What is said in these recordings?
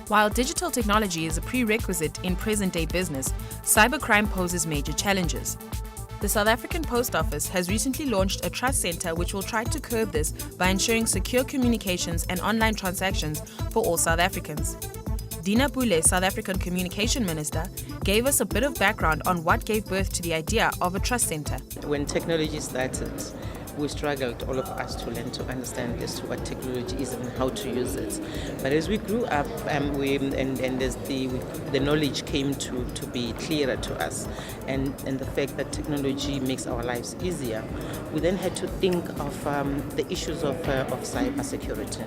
While digital technology is a prerequisite in present-day business, cybercrime poses major challenges. The South African Post Office has recently launched a trust center which will try to curb this by ensuring secure communications and online transactions for all South Africans. Dina Bule, South African Communication Minister, gave us a bit of background on what gave birth to the idea of a trust center. When technology started, we struggled, all of us, to learn to understand as to what technology is and how to use it. But as we grew up, as the knowledge came to be clearer to us, and the fact that technology makes our lives easier, we then had to think of the issues of cybersecurity.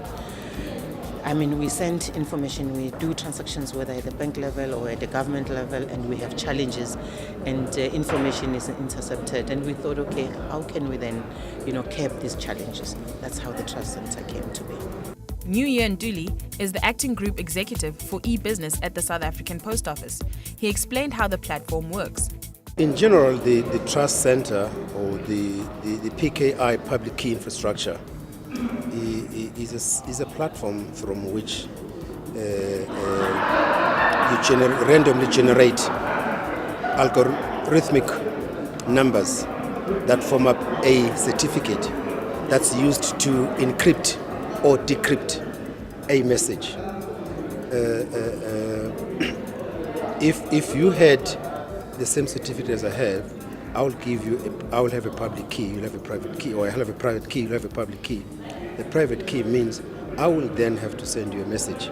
We send information, we do transactions whether at the bank level or at the government level, and we have challenges and information is intercepted. And we thought, okay, how can we then, curb these challenges? That's how the Trust Center came to be. Nguyen Nduli is the acting group executive for e-business at the South African Post Office. He explained how the platform works. In general, the Trust Center or the PKI Public Key Infrastructure is a platform from which you randomly generate algorithmic numbers that form up a certificate that's used to encrypt or decrypt a message. If you had the same certificate as I have, I will have a public key, you'll have a private key, or I'll have a private key, you'll have a public key. The private key means I will then have to send you a message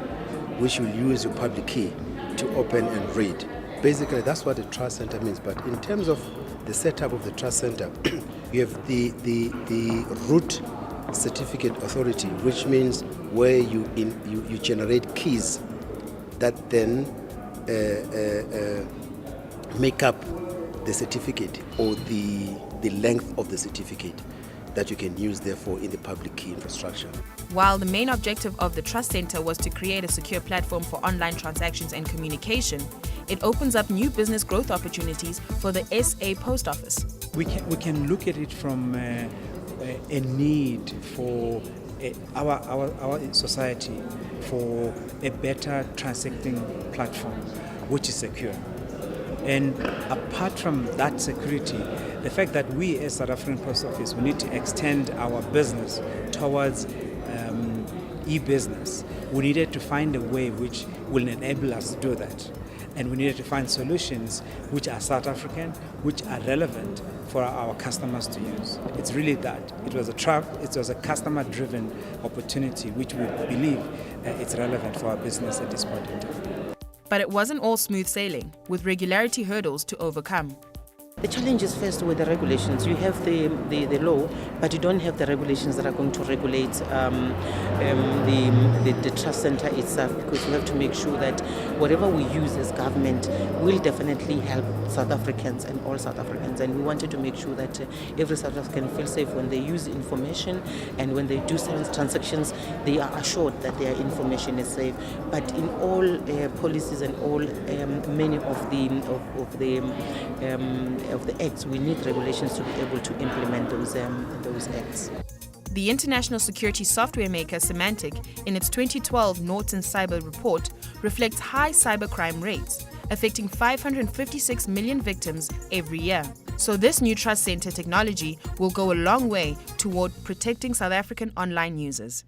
which will use your public key to open and read. Basically, that's what the Trust Center means. But in terms of the setup of the Trust Center, you have the root certificate authority, which means where you generate keys that then make up the certificate or the length of the certificate that you can use, therefore, in the public key infrastructure. While the main objective of the Trust Center was to create a secure platform for online transactions and communication, it opens up new business growth opportunities for the SA Post Office. We can look at it from a need for our society for a better transacting platform which is secure. And apart from that security, the fact that we as South African Post Office, we need to extend our business towards e-business. We needed to find a way which will enable us to do that. And we needed to find solutions which are South African, which are relevant for our customers to use. It's really that. It was a customer-driven opportunity which we believe it's relevant for our business at this point in time. But it wasn't all smooth sailing, with regularity hurdles to overcome. The challenge is first with the regulations. You have the law, but you don't have the regulations that are going to regulate the Trust Center itself, because we have to make sure that whatever we use as government will definitely help South Africans and all South Africans. And we wanted to make sure that every South African feels safe when they use information, and when they do transactions, they are assured that their information is safe. But in all policies and all many of the acts, we need regulations to be able to implement those acts. The international security software maker Symantec, in its 2012 Norton Cyber Report, reflects high cybercrime rates, affecting 556 million victims every year. So this new Trust Center technology will go a long way toward protecting South African online users.